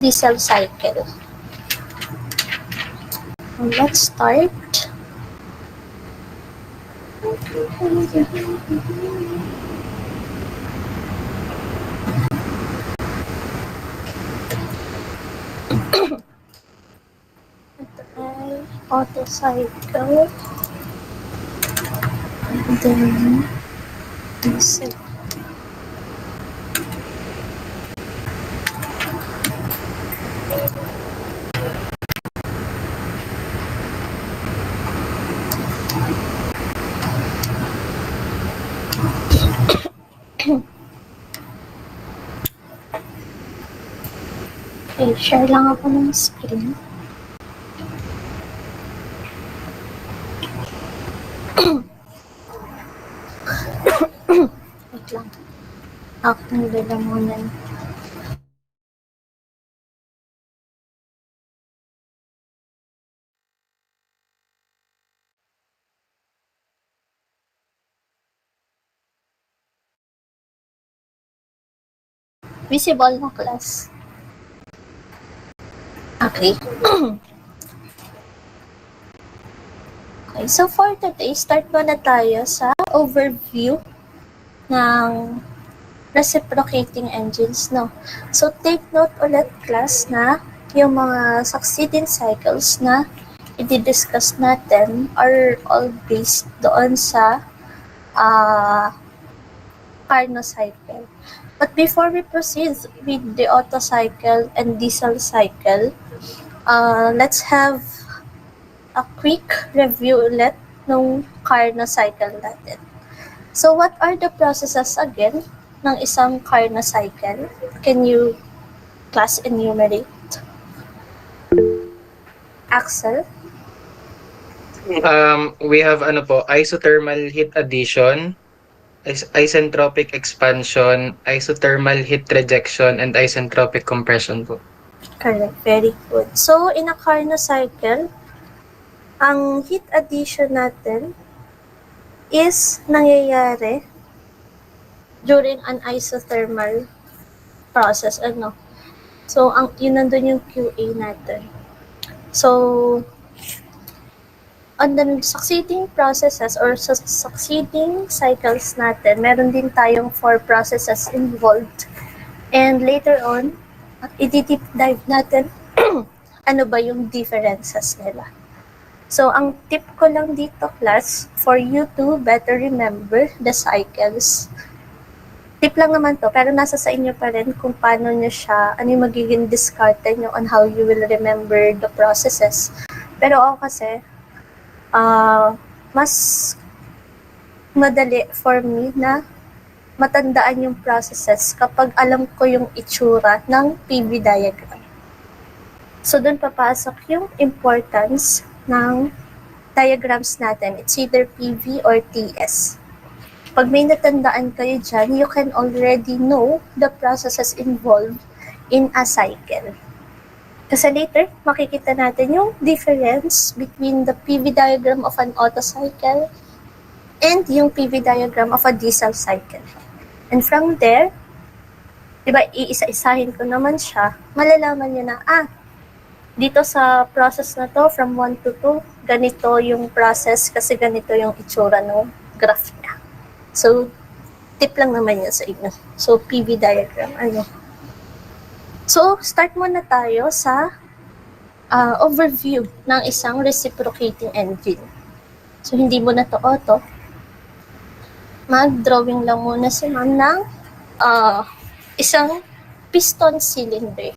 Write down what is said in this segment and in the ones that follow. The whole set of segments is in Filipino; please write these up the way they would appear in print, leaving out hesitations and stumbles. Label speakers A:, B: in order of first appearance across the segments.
A: diesel cycle. Let's start. Ito ay auto cycle. And then diesel. Okay, share lang ako ng screen. Wait lang. Akong lalamunan. Visible na class. Okay. Okay, so for today, start muna tayo sa overview ng reciprocating engines, no? So take note ulit class na yung mga succeeding cycles na i-discuss natin are all based doon sa Carnot cycle. But before we proceed with the Otto cycle and diesel cycle, let's have a quick review ulit ng Carnot cycle natin. So what are the processes again ng isang Carnot cycle? Can you class enumerate? Axel?
B: We have isothermal heat addition, isentropic expansion, isothermal heat rejection, and isentropic compression po.
A: Correct, very good. So in a Carnot cycle, ang heat addition natin is nangyayari during an isothermal process, ano? So, yun nandun yung QA natin. So, on the succeeding processes or succeeding cycles natin, meron din tayong 4 processes involved. And later on, i-deep dive natin ano ba yung differences nila. So, ang tip ko lang dito, class, for you to better remember the cycles. Tip lang naman to, pero nasa sa inyo pa rin kung paano nyo siya, ano yung magiging discarte nyo on how you will remember the processes. Pero ako kasi, mas madali for me na matandaan yung processes kapag alam ko yung itsura ng PV diagram. So, dun papasok yung importance ng diagrams natin. It's either PV or TS. Pag may natandaan kayo dyan, you can already know the processes involved in a cycle. Kasi later, makikita natin yung difference between the PV diagram of an Otto cycle and yung PV diagram of a diesel cycle. And from there, diba, iisa-isahin ko naman siya, malalaman nyo na, dito sa process na to, from 1 to 2, ganito yung process kasi ganito yung itsura ng graph niya. So, tip lang naman yun sa inyo. So, PV diagram, So, start muna tayo sa overview ng isang reciprocating engine. So, hindi mo na to auto. Mag-drawing lang muna si ma'am ng isang piston cylinder.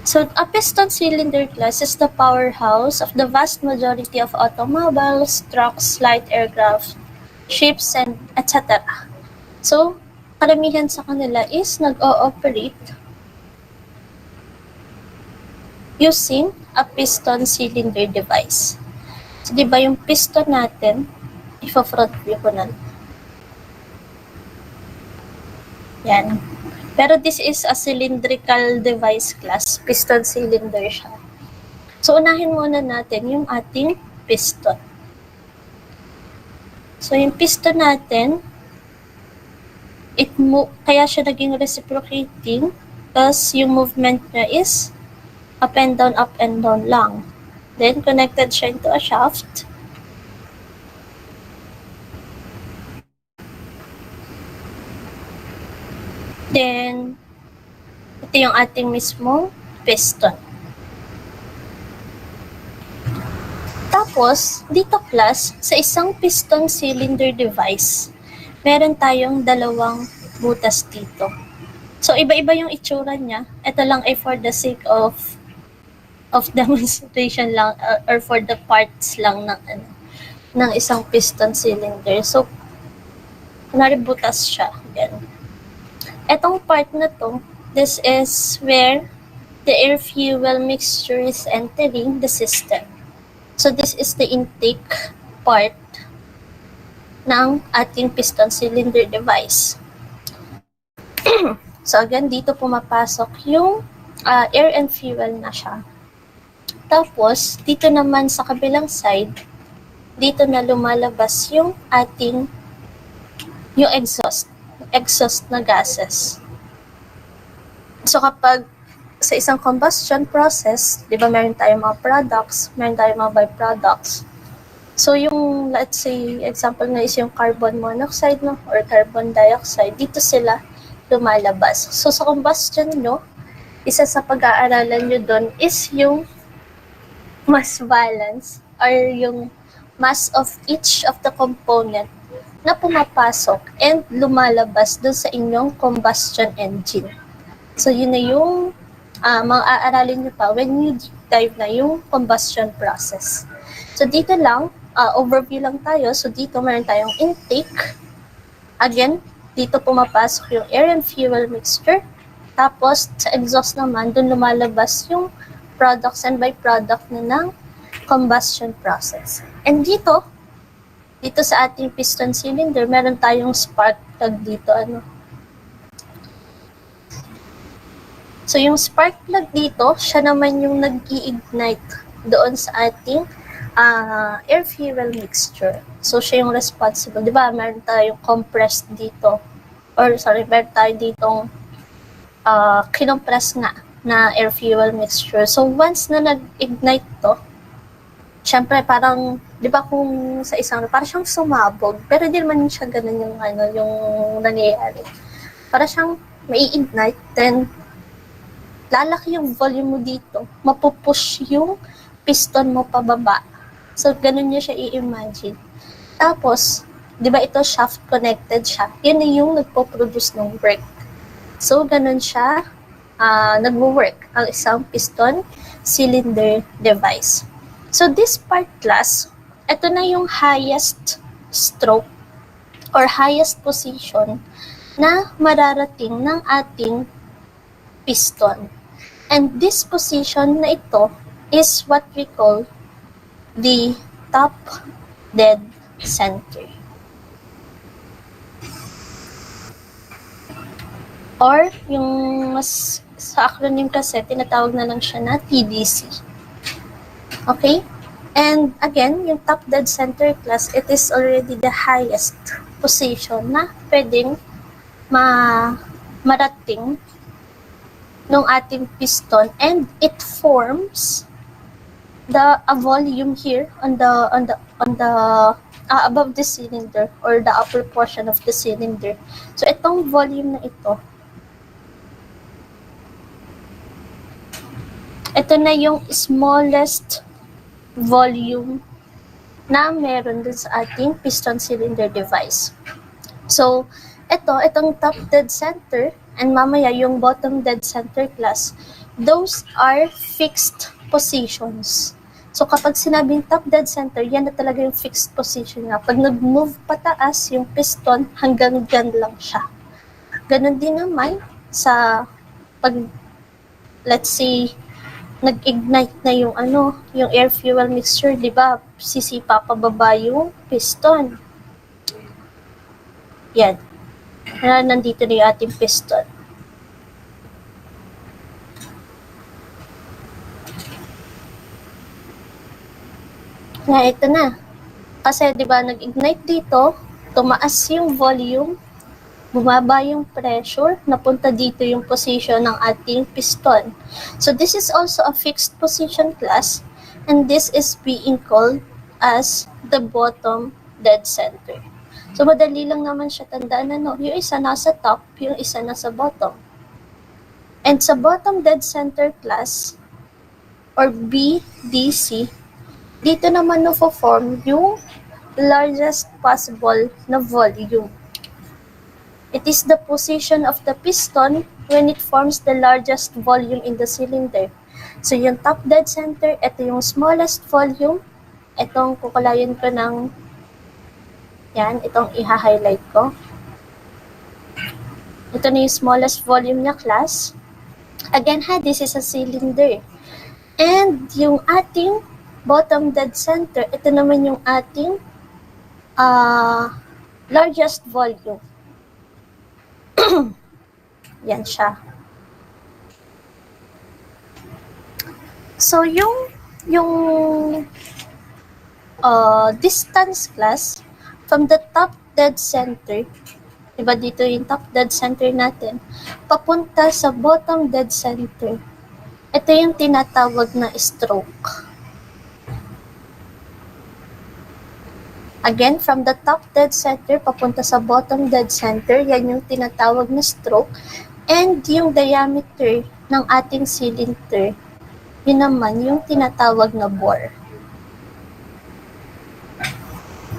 A: So, a piston cylinder class is the powerhouse of the vast majority of automobiles, trucks, light aircraft, ships, and etc. So, karamihan sa kanila is nag-ooperate using a piston cylinder device. So, di ba yung piston natin, ifo-front view ko na. Yan. Pero this is a cylindrical device class. Piston cylinder siya. So, unahin muna natin yung ating piston. So, yung piston natin, kaya siya naging reciprocating because yung movement niya is up and down lang. Then, connected siya into a shaft. Then, ito yung ating mismong piston. Tapos, dito class, sa isang piston cylinder device, meron tayong dalawang butas dito. So, iba-iba yung itsura niya. Ito lang ay for the sake of demonstration lang or for the parts lang ng isang piston cylinder. So, kunwari butas siya. Yan. Etong part na to, this is where the air-fuel mixture is entering the system. So, this is the intake part ng ating piston cylinder device. So, again, dito pumapasok yung air and fuel na siya. Tapos, dito naman sa kabilang side, dito na lumalabas yung exhaust na gases. So, kapag sa isang combustion process, di ba meron tayong mga products, meron tayong mga byproducts. So, yung, let's say, example na is yung carbon monoxide no, or carbon dioxide, dito sila lumalabas. So, sa combustion nyo, isa sa pag-aaralan nyo doon is yung mass balance or yung mass of each of the component na pumapasok and lumalabas doon sa inyong combustion engine. So, yun na yung mga-aaralin nyo pa when you dive na yung combustion process. So, dito lang, overview lang tayo. So, dito meron tayong intake. Again, dito pumapasok yung air and fuel mixture. Tapos, sa exhaust naman, doon lumalabas yung products and byproduct na ng combustion process. And dito sa ating piston cylinder, meron tayong spark plug dito. So, yung spark plug dito, siya naman yung nag-i-ignite doon sa ating air-fuel mixture. So, siya yung responsible. Di ba, meron tayong compressed dito. Meron tayo ditong kinompress nga na air-fuel mixture. So, once na nag-ignite to, syempre, parang, di ba kung sa isang, parang siyang sumabog, pero di naman siya ganun yung nangyayari. Parang siyang mai-ignite, then, lalaki yung volume mo dito, mapupush yung piston mo pababa. So, ganun niya siya i-imagine. Tapos, di ba ito shaft connected siya? Yun na yung nagpo-produce ng work. So, ganun siya nagwo-work ang isang piston cylinder device. So, this part class, ito na yung highest stroke or highest position na mararating ng ating piston. And this position na ito is what we call the top dead center. Or, yung mas sa acronym kasi, tinatawag na lang siya na TDC. Okay? And again, yung top dead center class, it is already the highest position na pwedeng marating ng ating piston, and it forms a volume here on the above the cylinder or the upper portion of the cylinder. So itong volume na ito na yung smallest volume na meron dun sa ating piston cylinder device. So itong top dead center and mamaya yung bottom dead center class, those are fixed positions. So kapag sinabing top dead center, yan na talaga yung fixed position na. Pag nag-move pataas yung piston, hanggang dyan lang siya. Ganon din naman sa pag, let's say, nag-ignite na yung yung air-fuel mixture, di ba? Sisipa pababa yung piston. Yan. Nandito na yung ating piston. Ito na. Kasi, di ba, nag-ignite dito, tumaas yung volume, bumaba yung pressure, napunta dito yung position ng ating piston. So, this is also a fixed position class, and this is being called as the bottom dead center. So, madali lang naman siya tandaan, ano, yung isa nasa top, yung isa nasa bottom. And sa bottom dead center class, or BDC, dito naman na-form yung largest possible na volume. It is the position of the piston when it forms the largest volume in the cylinder. So, yung top dead center, ito yung smallest volume. Itong kukulayan ko ng, yan, itong i-highlight ko. Ito na yung smallest volume niya class. Again, this is a cylinder. And yung ating bottom dead center, ito naman yung ating largest volume. Yan siya. So, yung distance class from the top dead center, diba dito yung top dead center natin, papunta sa bottom dead center, ito yung tinatawag na stroke. Again, from the top dead center, papunta sa bottom dead center, yan yung tinatawag na stroke. And yung diameter ng ating cylinder, yun naman yung tinatawag na bore.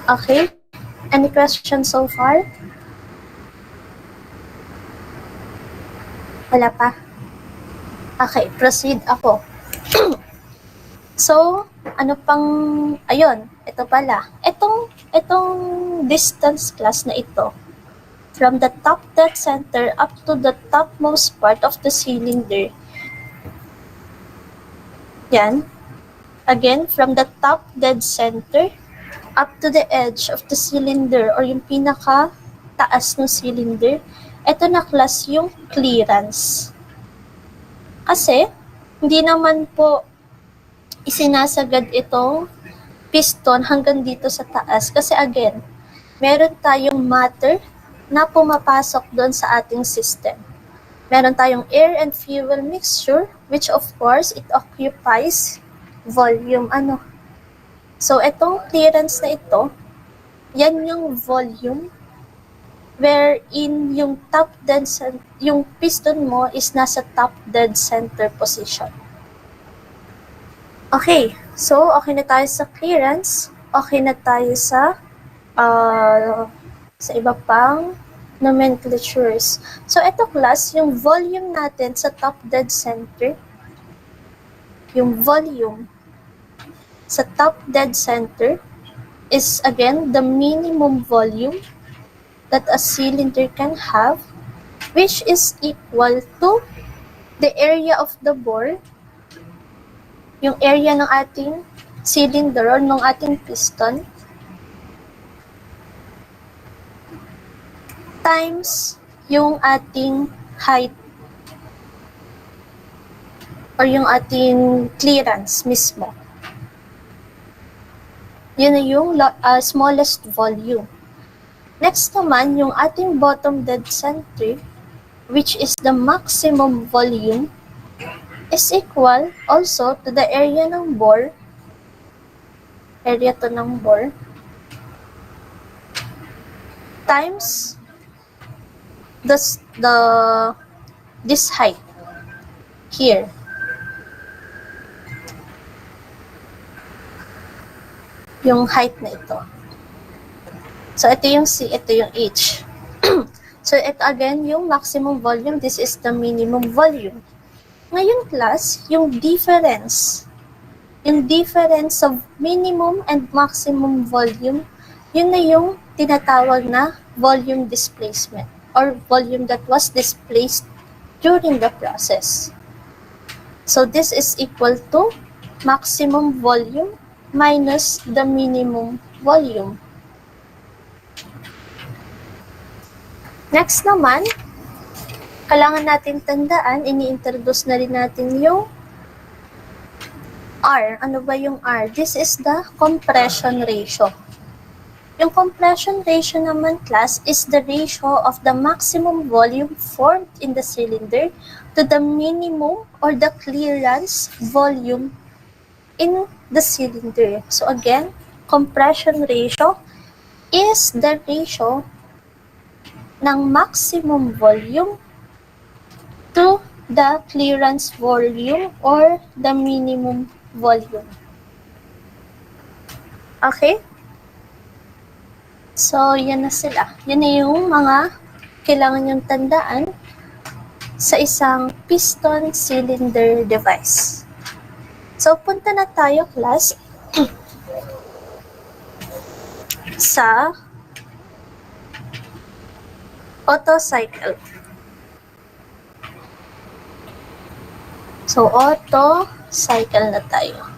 A: Okay? Any questions so far? Wala pa? Okay, proceed ako. So, ano pang, ayun, ito pala. Itong distance class na ito, from the top dead center up to the topmost part of the cylinder. Yan. Again, from the top dead center up to the edge of the cylinder or yung pinaka taas ng cylinder, ito na class yung clearance. Kasi, hindi naman po isinasagad itong piston hanggang dito sa taas. Kasi again, meron tayong matter na pumapasok doon sa ating system. Meron tayong air and fuel mixture, which of course, it occupies volume. So, itong clearance na ito, yan yung volume wherein yung top dead center, yung piston mo is nasa top dead center position. Okay, so okay na tayo sa clearance, okay na tayo sa iba pang nomenclatures. So ito class, yung volume natin sa top dead center, yung volume sa top dead center is again the minimum volume that a cylinder can have, which is equal to the area of the bore, yung area ng ating cylinder or ng ating piston, times yung ating height or yung ating clearance mismo. Yun na yung smallest volume. Next naman, yung ating bottom dead center, which is the maximum volume, is equal also to the area ng bore, area to ng bore, times this height here. Yung height na ito. So, ito yung C, ito yung H. So, ito again, yung maximum volume, this is the minimum volume. Ngayon, class, yung difference of minimum and maximum volume, yun na yung tinatawag na volume displacement or volume that was displaced during the process. So, this is equal to maximum volume minus the minimum volume. Next naman, kailangan natin tandaan, ini-introduce na rin natin yung R. Ano ba yung R? This is the compression ratio. Yung compression ratio naman, class, is the ratio of the maximum volume formed in the cylinder to the minimum or the clearance volume in the cylinder. So again, compression ratio is the ratio ng maximum volume to the clearance volume or the minimum volume. Okay? So, yan na sila. Yan na yung mga kailangan yung tandaan sa isang piston cylinder device. So, punta na tayo, class, sa Otto cycle. So, Otto cycle na tayo.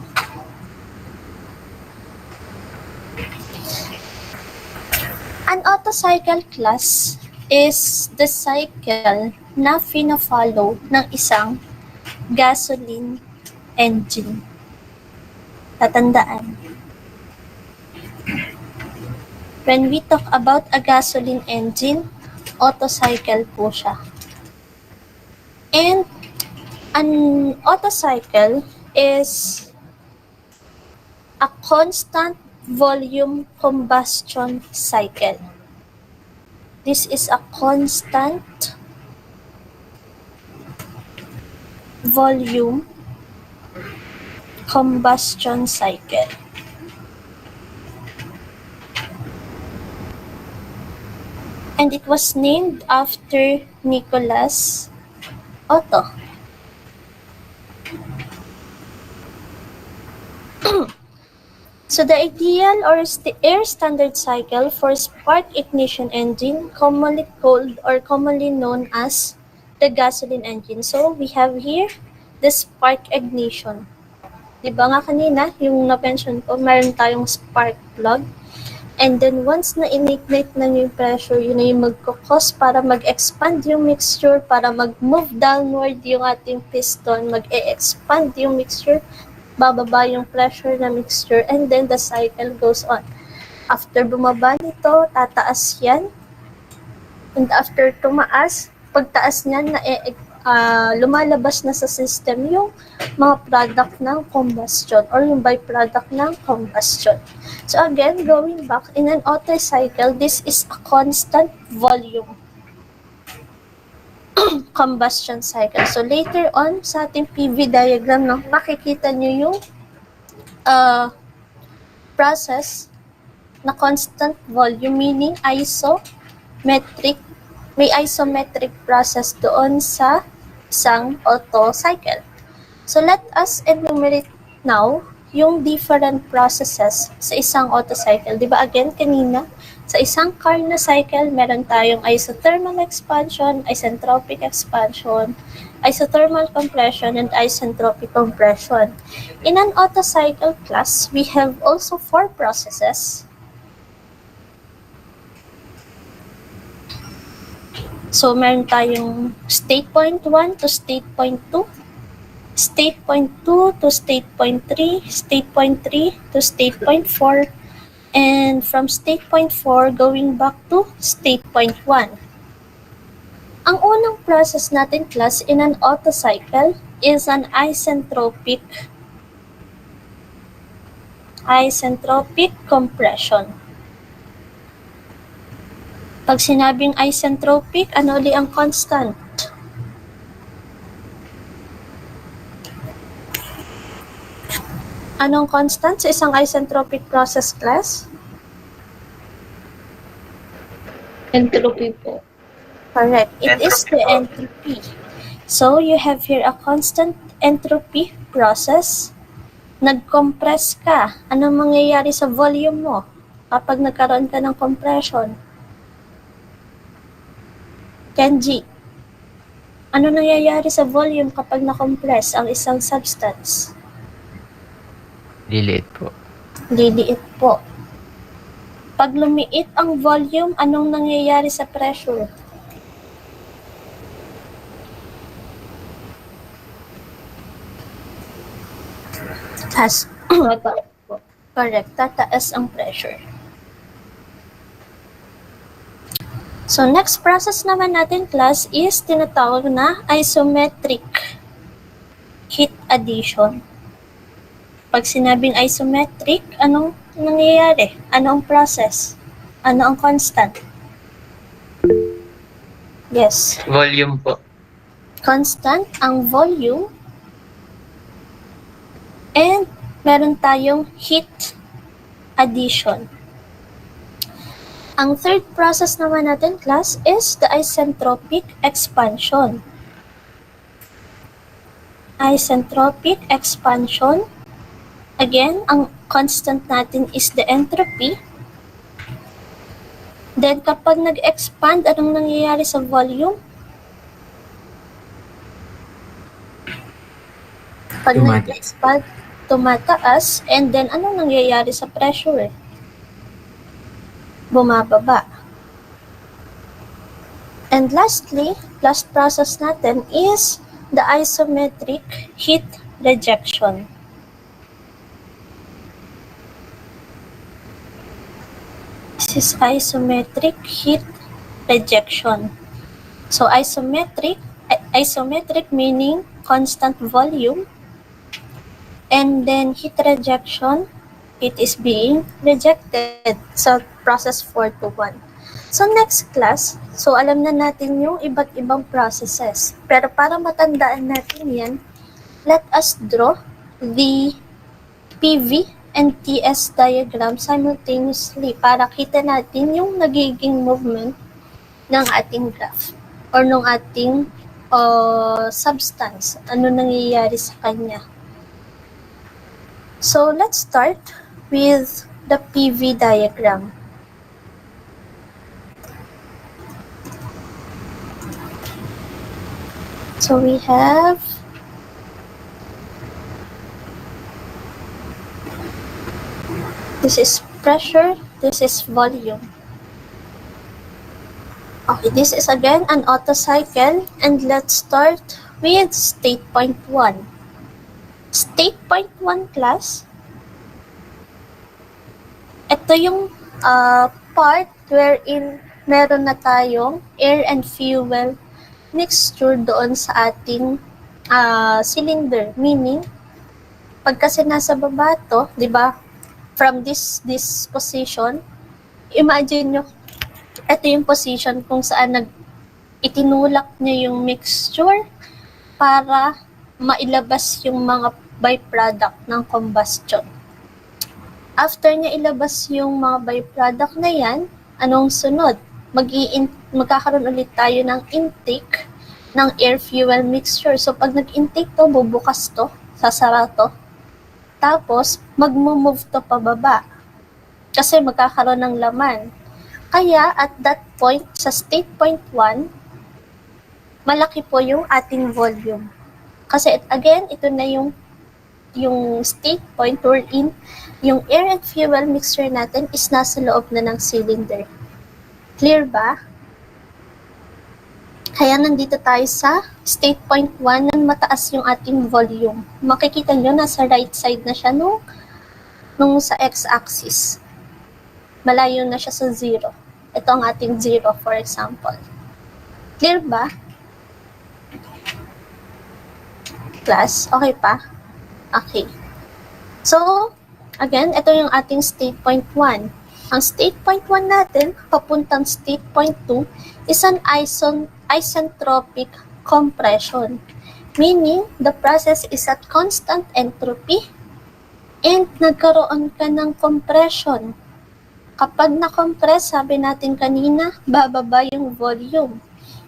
A: An Otto cycle, class, is the cycle na fina-follow ng isang gasoline engine. Tatandaan. When we talk about a gasoline engine, Otto cycle po siya. And an Otto cycle is a constant volume combustion cycle. This is a constant volume combustion cycle. And it was named after Nicholas Otto. So the ideal or air standard cycle for spark ignition engine, commonly called or commonly known as the gasoline engine. So we have here the spark ignition. Diba nga kanina, yung na-mention ko, mayroon tayong spark plug. And then once na in-ignite na yung pressure, yun na yung magkukos para mag-expand yung mixture, para mag-move downward yung ating piston, mag-e-expand yung mixture, bababa yung pressure na mixture, and then the cycle goes on. After bumaba nito, tataas yan. And after tumaas, pagtaas niyan, lumalabas na sa system yung mga product ng combustion or yung byproduct ng combustion. So again, going back, in an Otto cycle, this is a constant volume combustion cycle. So later on sa ating PV diagram, no, makikita nyo yung process na constant volume, meaning isometric, may isometric process doon sa isang Otto cycle. So let us enumerate now yung different processes sa isang Otto cycle. Diba again kanina, sa isang car na cycle, meron tayong isothermal expansion, isentropic expansion, isothermal compression, and isentropic compression. In an Otto cycle, class, we have also 4 processes. So, meron tayong state point 1 to state point 2, state point 2 to state point 3, state point 3 to state point 4, and from state point 4 going back to state point 1. Ang unang process natin, class, in an Otto cycle is an isentropic compression. Pag sinabing isentropic, ano ulit ang constant? Anong constant sa isang isentropic process, class?
C: Entropy po.
A: Correct. It is the entropy. So, you have here a constant entropy process. Nag-compress ka. Anong mangyayari sa volume mo kapag nagkaroon ka ng compression? Kenji, ano nangyayari sa volume kapag na-compress ang isang substance?
D: Liliit po.
A: Liliit po. Pag lumiit ang volume, anong nangyayari sa pressure? Correct. Tataas ang pressure. So, next process naman natin, class, is tinatawag na isometric heat addition. Pag sinabing isometric, anong nangyayari? Ano ang process? Ano ang constant? Yes.
B: Volume po.
A: Constant ang volume. And meron tayong heat addition. Ang third process naman natin, class, is the isentropic expansion. Isentropic expansion. Again, ang constant natin is the entropy. Then, kapag nag-expand, anong nangyayari sa volume? Pag nag-expand, tumataas. And then, anong nangyayari sa pressure? Bumababa. And lastly, last process natin is the isometric heat rejection. This is isometric heat rejection. So isometric meaning constant volume, and then heat rejection, it is being rejected. So process 4 to 1. So next class, so alam na natin yung iba't ibang processes. Pero para matandaan natin yan, let us draw the PV and TS diagram simultaneously para kita natin yung nagiging movement ng ating graph or ng ating substance. Ano nangyayari sa kanya. So let's start with the PV diagram. So we have this is pressure, this is volume. Okay, this is again an Otto cycle, and let's start with state point 1. State point 1, class. Ito yung part wherein meron na tayong air and fuel mixture doon sa ating cylinder. Meaning, pag kasi nasa baba to, di ba, from this position, imagine nyo, ito yung position kung saan itinulak nyo yung mixture para mailabas yung mga byproduct ng combustion. After niya ilabas yung mga byproduct na yan, anong sunod? Magkakaroon ulit tayo ng intake ng air-fuel mixture. So, pag nag-intake to, bubukas to, sasara to. Tapos, mag-move to pababa. Kasi magkakaroon ng laman. Kaya, at that point, sa state point 1, malaki po yung ating volume. Kasi, again, ito na yung state point wherein yung air and fuel mixture natin is nasa loob na ng cylinder. Clear ba? Kaya nandito tayo sa state point 1 nang mataas yung ating volume. Makikita nyo, nasa right side na siya nung sa x-axis. Malayo na siya sa 0. Ito ang ating 0, for example. Clear ba? Class, okay pa? Okay. So, again, ito yung ating state point 1. Ang state point 1 natin, papuntang state point 2, is an isentropic compression. Meaning, the process is at constant entropy and nagkaroon ka ng compression. Kapag na-compress, sabi natin kanina, bababa yung volume.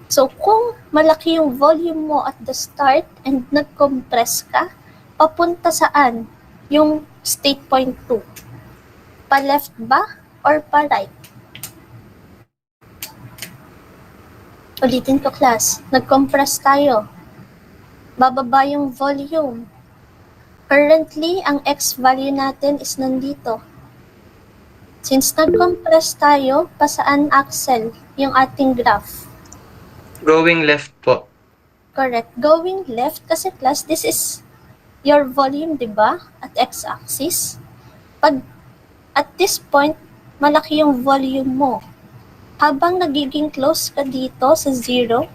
A: So, kung malaki yung volume mo at the start and nag-compress ka, papunta saan yung state point 2? Pa-left ba or pa-right? Ulitin ko, class. Nag-compress tayo. Bababa yung volume. Currently, ang X value natin is nandito. Since nag-compress tayo, pasaan axle yung ating graph?
B: Going left po.
A: Correct. Going left kasi, class, this is your volume, di ba? At x-axis. Pag at this point, malaki yung volume mo. habang nagiging close ka dito sa 0,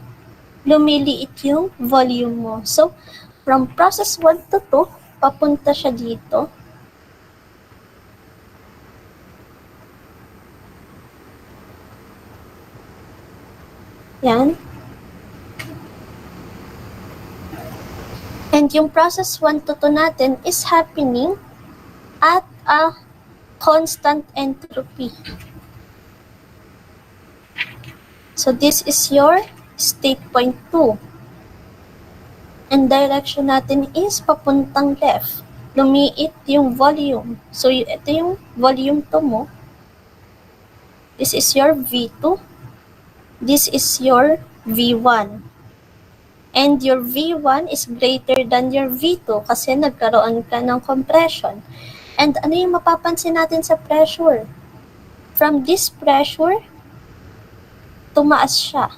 A: lumiliit yung volume mo. So, from process 1 to 2, papunta siya dito. Yan. And yung process 1 to 2 natin is happening at a constant entropy. So this is your state point 2. And direction natin is papuntang left. Lumiit yung volume. So ito yung volume 2 mo. This is your V2. This is your V1. And your V1 is greater than your V2 kasi nagkaroon ka ng compression. And ano yung mapapansin natin sa pressure? From this pressure, tumaas siya.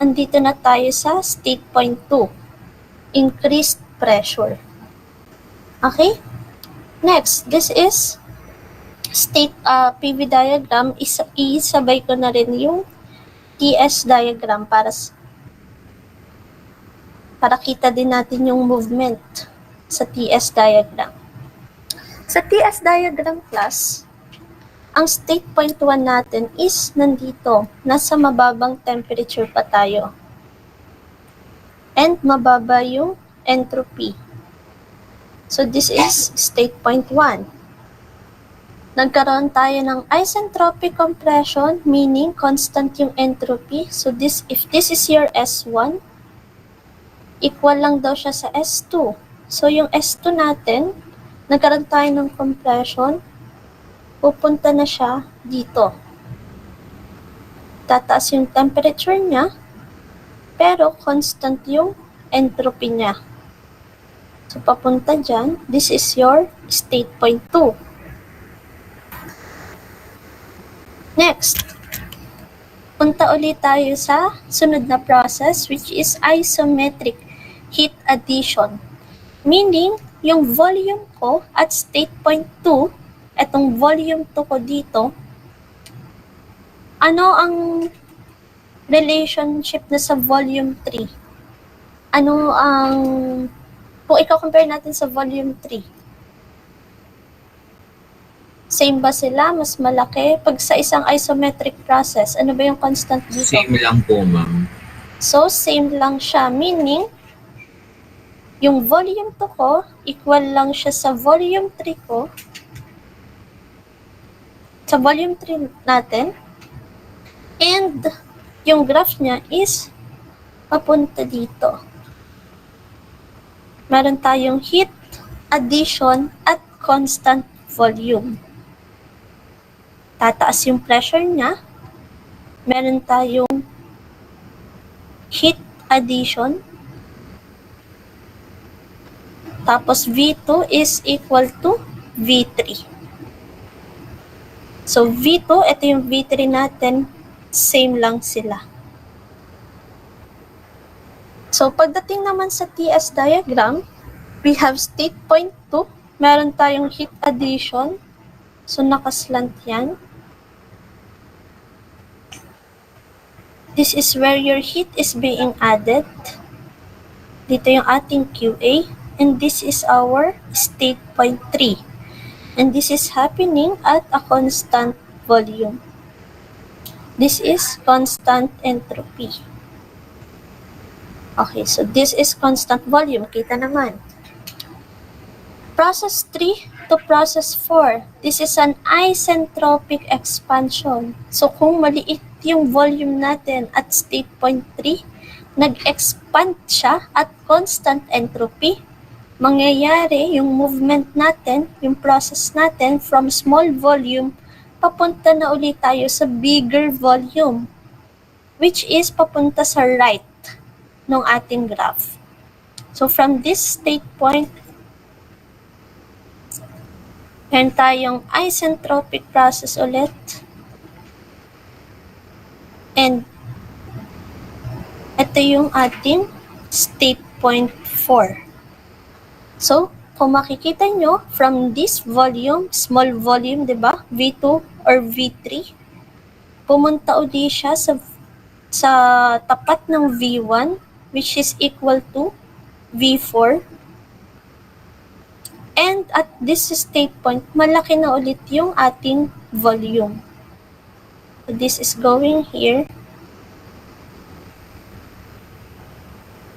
A: Andito na tayo sa state point 2. Increased pressure. Okay? Next, this is state PV diagram. Isabay ko na rin yung TS diagram para kita din natin yung movement sa TS diagram. Sa TS diagram class, ang state point 1 natin is nandito. Nasa mababang temperature pa tayo. And mababa yung entropy. So this is state point 1. Nagkaroon tayo ng isentropic compression, meaning constant yung entropy. So if this is your S1, equal lang daw siya sa S2. So yung S2 natin, nagkaroon tayo ng compression, pupunta na siya dito. Tataas yung temperature niya, pero constant yung entropy niya. So papunta dyan, this is your state point 2. Next, punta ulit tayo sa sunod na process which is isometric heat addition. Meaning, yung volume ko at state point 2, etong volume 2 ko dito, ano ang relationship na sa volume 3? Ano ang, kung i-compare natin sa volume 3, same ba sila? Mas malaki? Pag sa isang isometric process, ano ba yung constant dito?
D: Same lang po, ma'am.
A: So, same lang siya. Meaning, yung volume 2 ko, equal lang siya sa volume 3 ko. Sa volume 3 natin. And, yung graph niya is papunta dito. Meron tayong heat addition at constant volume. Tataas yung pressure niya. Meron tayong heat addition. Tapos V2 is equal to V3. So V2, ito yung V3 natin, same lang sila. So pagdating naman sa TS diagram, we have state point 2. Meron tayong heat addition. So nakaslant yan. This is where your heat is being added. Dito yung ating QA. And this is our state point 3. And this is happening at a constant volume. This is constant entropy. Okay, so this is constant volume. Kita naman. Process 3 to process 4. This is an isentropic expansion. So kung maliit yung volume natin at state point 3, nag-expand siya at constant entropy, mangyayari yung movement natin, yung process natin from small volume, papunta na ulit tayo sa bigger volume, which is papunta sa right ng ating graph. So from this state point, meron tayong isentropic process ulit. And ito yung ating state point 4. So, kung makikita nyo, from this volume, small volume, di ba? V2 or V3, pumunta uli siya sa tapat ng V1, which is equal to V4. And at this state point, malaki na ulit yung ating volume. So this is going here.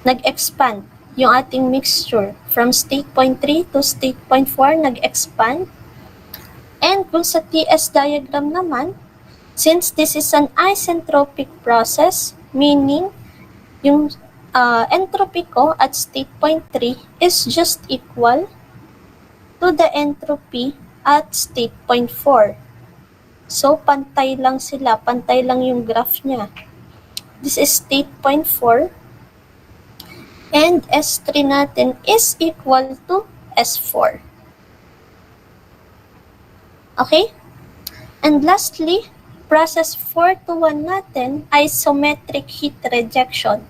A: Nag-expand yung ating mixture. From state point 3 to state point 4, nag-expand. And kung sa TS diagram naman, since this is an isentropic process, meaning yung entropy ko at state point 3 is just equal to the entropy at state point 4. So, pantay lang sila. Pantay lang yung graph niya. This is state point 4. And S3 natin is equal to S4. Okay? And lastly, process 4 to 1 natin, isometric heat rejection.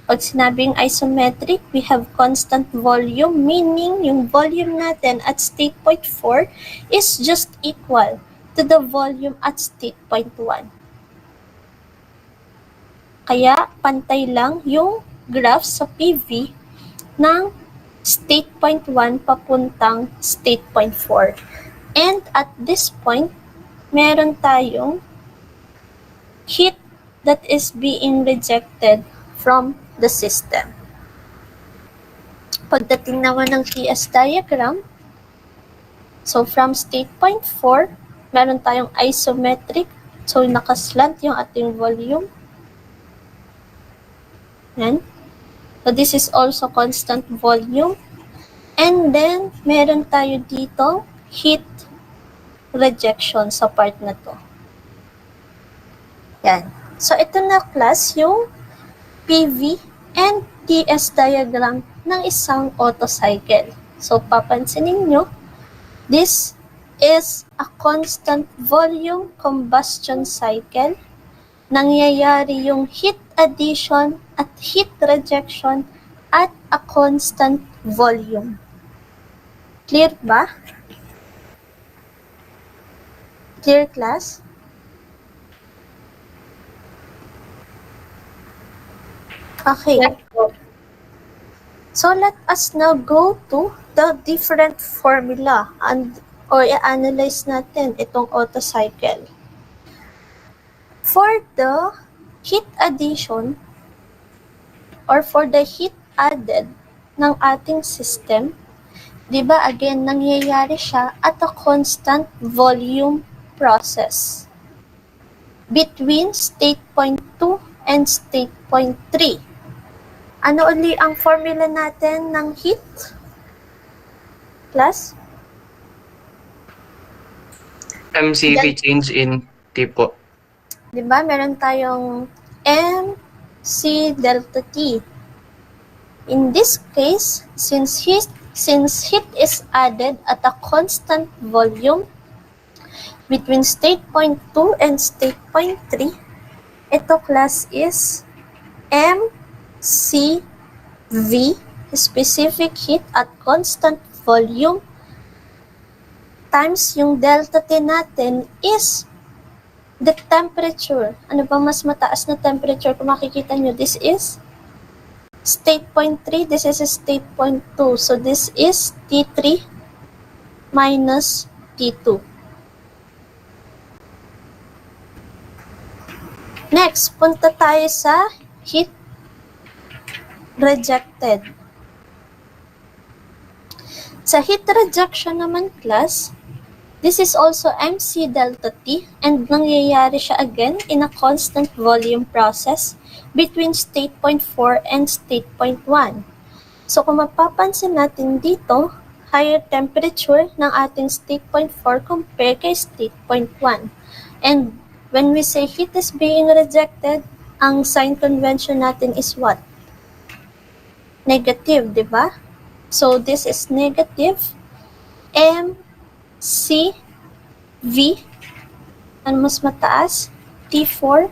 A: Pag sinabing isometric, we have constant volume, meaning yung volume natin at state point 4 is just equal to the volume at state point 1. Kaya, pantay lang yung graph sa PV ng state point 1 papuntang state point 4. And at this point, meron tayong heat that is being rejected from the system. Pagdating naman ng TS diagram, so from state point 4, meron tayong isometric, so nakaslant yung ating volume. Yan. So this is also constant volume. And then, meron tayo dito heat rejection sa part na to. Yan. So ito na class yung PV and TS diagram ng isang Otto cycle. So papansinin nyo, this is a constant volume combustion cycle. Nangyayari yung heat addition at heat rejection at a constant volume. Clear ba? Clear, class? Okay.
C: Yes po.
A: So let us now go to the different formula or i-analyze natin itong Otto cycle. For the heat addition or for the heat added ng ating system, di ba again, nangyayari siya at a constant volume process between state point 2 and state point 3. Ano uli ang formula natin ng heat? Plus?
B: MCV change in T po.
A: Diba? Meron tayong MC delta T. In this case, since heat is added at a constant volume between state point 2 and state point 3, ito class is MCV, specific heat at constant volume, times yung delta T natin is the temperature. Ano ba mas mataas na temperature? Kung makikita nyo, this is state point 3, this is state point 2. So this is T3 minus T2. Next, punta tayo sa heat rejected. Sa heat rejection naman class, this is also MC delta T and nangyayari siya again in a constant volume process between state point 4 and state point 1. So kung mapapansin natin dito, higher temperature ng ating state point 4 compare kay state point 1. And when we say heat is being rejected, ang sign convention natin is what? Negative, di ba? So this is negative MC V, ano mas mataas? T4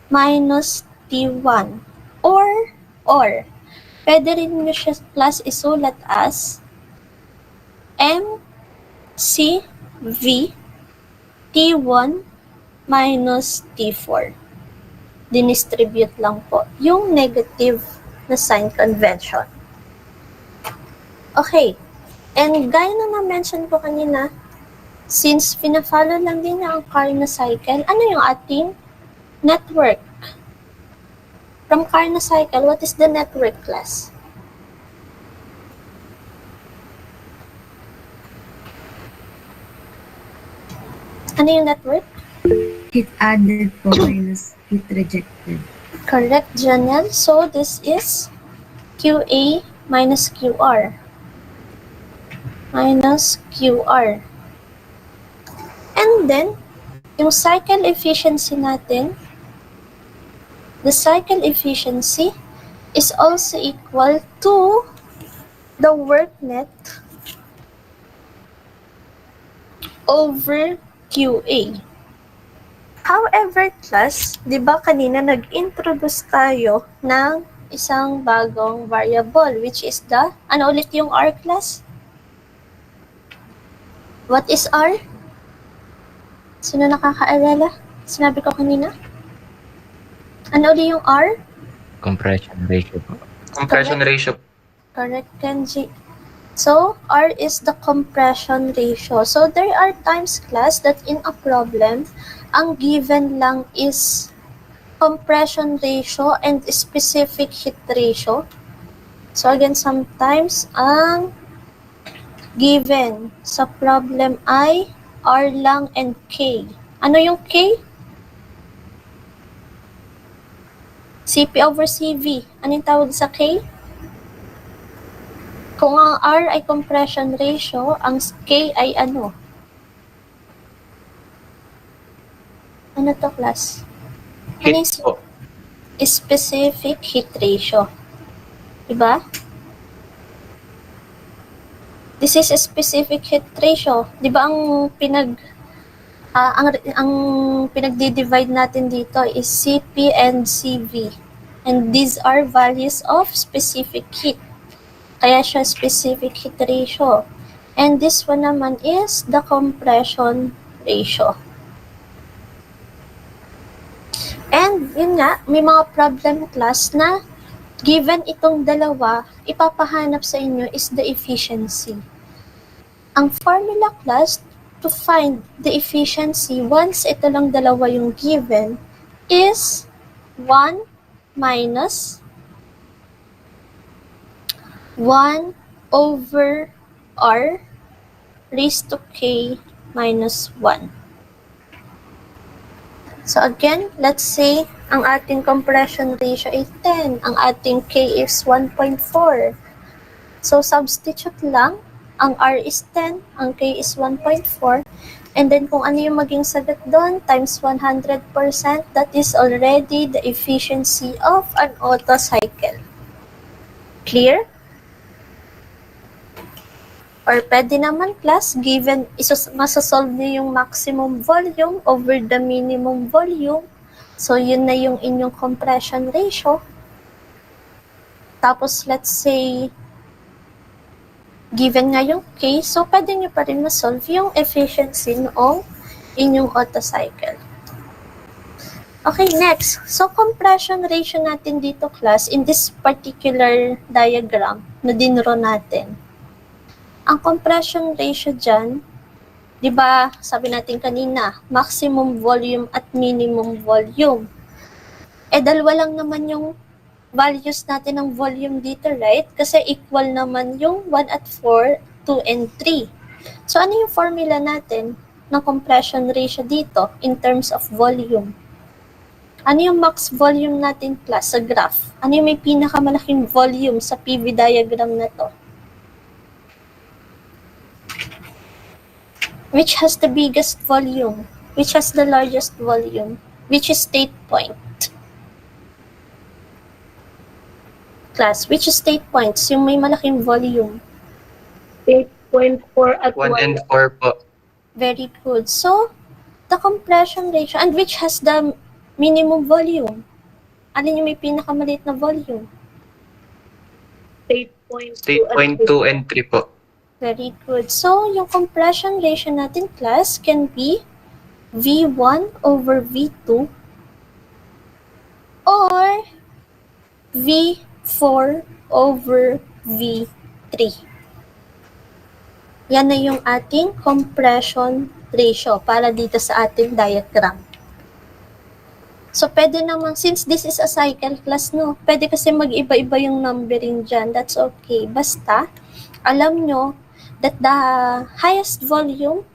A: minus T1. Or, pwede rin nyo siya plus isulat as MC V T1 minus T4. Dinistribute lang po yung negative na sign convention. Okay. And gaya na na-mention ko kanina, since pina-follow lang din niya ang Karnaugh cycle, ano yung ating network? From Karnaugh cycle, what is the network class? Ano yung network?
D: Heat added po minus heat rejected.
A: Correct, Janelle. So, this is QA minus QR. Minus QR. And then, yung cycle efficiency natin, the cycle efficiency is also equal to the work net over QA. However, class, di ba kanina nag-introduce tayo ng isang bagong variable, which is the, ano ulit yung R, class? What is R? Sino nakakaalala? Sinabi ko kanina? Ano ulit yung R?
E: Compression ratio po.
B: Compression ratio.
A: Correct, Kenji. So, R is the compression ratio. So, there are times, class, that in a problem, ang given lang is compression ratio and specific heat ratio. So, again, sometimes, ang given sa problem ay R lang and K. Ano yung K? CP over CV. Ano yung tawag sa K? Kung ang R ay compression ratio, ang K ay ano? Ano to, class? Ano
B: Heat po.
A: specific heat ratio? Diba? This is a specific heat ratio. Diba ang ang pinagdi-divide natin dito is CP and CV. And these are values of specific heat. Kaya siya specific heat ratio. And this one naman is the compression ratio. And yun nga, may mga problem class na given itong dalawa, ipapahanap sa inyo is the efficiency. Ang formula class to find the efficiency once ito lang dalawa yung given is 1 minus 1 over R raised to K minus 1. So again, let's say ang ating compression ratio ay 10, ang ating K is 1.4. So substitute lang, ang R is 10, ang K is 1.4, and then kung ano yung maging sagot doon, times 100%, that is already the efficiency of an Otto cycle. Clear? Or pwede naman, class, given, masasolve niyo yung maximum volume over the minimum volume. So, yun na yung inyong compression ratio. Tapos, let's say, given nga yung K, so pwede nyo pa rin masolve yung efficiency noong inyong Otto cycle. Okay, next. So, compression ratio natin dito, class, in this particular diagram na dinro natin. Ang compression ratio dyan, di ba, sabi natin kanina, maximum volume at minimum volume. Eh, dalawa lang naman yung values natin ng volume dito, right? Kasi equal naman yung 1 at 4, 2, and 3. So, ano yung formula natin ng compression ratio dito in terms of volume? Ano yung max volume natin, class, sa graph? Ano yung may pinakamalaking volume sa PV diagram na to? Which has the biggest volume? Which has the largest volume? Which is state point? Class, which is state points? Yung may malaking volume.
C: 8.4 at
B: 1 and 4 po.
A: Very good. So, the compression ratio, and which has the minimum volume? Alin yung may pinakamaliit na volume?
C: 8.2
B: 8.2 and 3 po.
A: Very good. So, yung compression ratio natin, class, can be V1 over V2 or V4 over V3. Yan na yung ating compression ratio para dito sa ating diagram. So, pwede naman, since this is a cycle class, no, pwede kasi mag-iba-iba yung numbering dyan. That's okay. Basta, alam nyo that the highest volume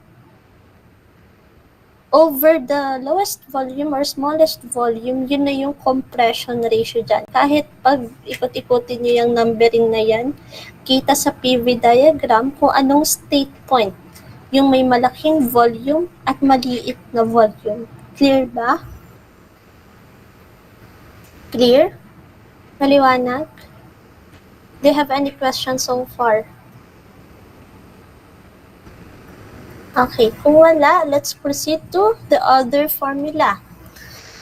A: over the lowest volume or smallest volume, yun na yung compression ratio dyan. Kahit pag ikot-ikutin nyo yung numbering na yan, kita sa PV diagram kung anong state point, yung may malaking volume at maliit na volume. Clear ba? Clear? Maliwanag? Do you have any questions so far? Okay, kung wala, let's proceed to the other formula.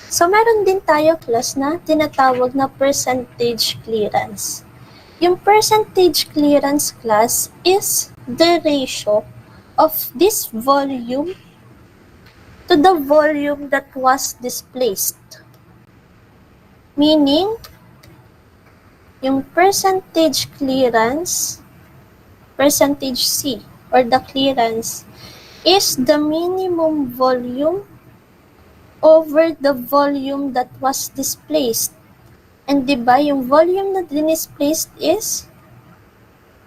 A: So, meron din tayo class na tinatawag na percentage clearance. Yung percentage clearance class is the ratio of this volume to the volume that was displaced. Meaning, yung percentage clearance, percentage C, or the clearance, is the minimum volume over the volume that was displaced. And diba, yung volume na displaced is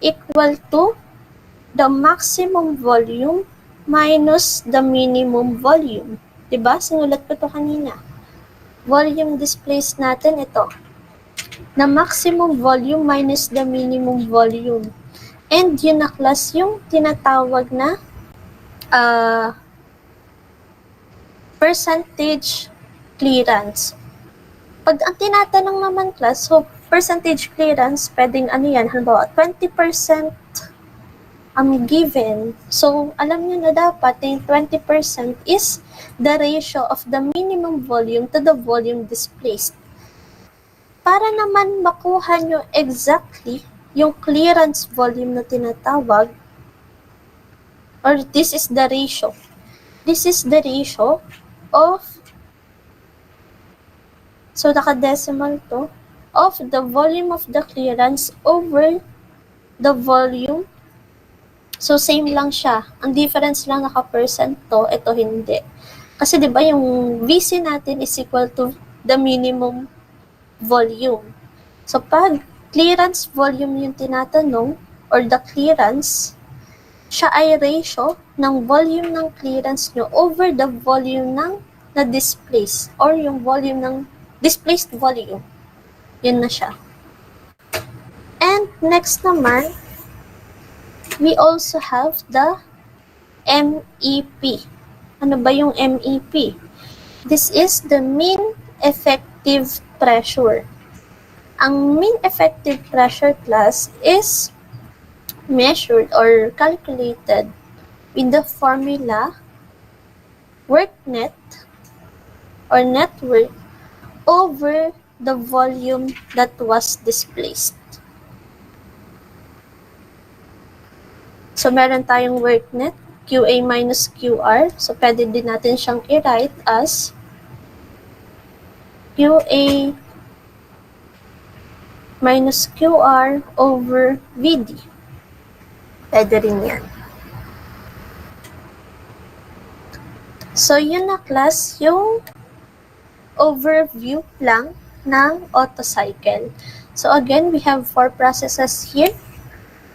A: equal to the maximum volume minus the minimum volume. Diba? Sinulat ko to kanina. Volume displaced natin ito. Na maximum volume minus the minimum volume. And yun na class yung tinatawag na percentage clearance. Pag ang tinatanong naman class, so percentage clearance, pwedeng ano yan, halimbawa 20% given. So, alam nyo na dapat yung 20% is the ratio of the minimum volume to the volume displaced. Para naman makuha nyo exactly yung clearance volume na tinatawag, or this is the ratio. This is the ratio of, so naka-decimal to, of the volume of the clearance over the volume. So, same lang siya. Ang difference lang naka-percent to, ito hindi. Kasi diba yung VC natin is equal to the minimum volume. So, pag clearance volume yung tinatanong, or the clearance, siya ay ratio ng volume ng clearance nyo over the volume ng na-displace or yung volume ng displaced volume. Yun na siya. And next naman, we also have the MEP. Ano ba yung MEP? This is the mean effective pressure. Ang mean effective pressure class is measured or calculated with the formula work net or net work over the volume that was displaced. So, meron tayong work net, QA minus QR. So, pwede din natin siyang i-write as QA minus QR over VD. Pwede rin yan. So, yun na class, yung overview lang ng Otto cycle. So, again, we have 4 processes here.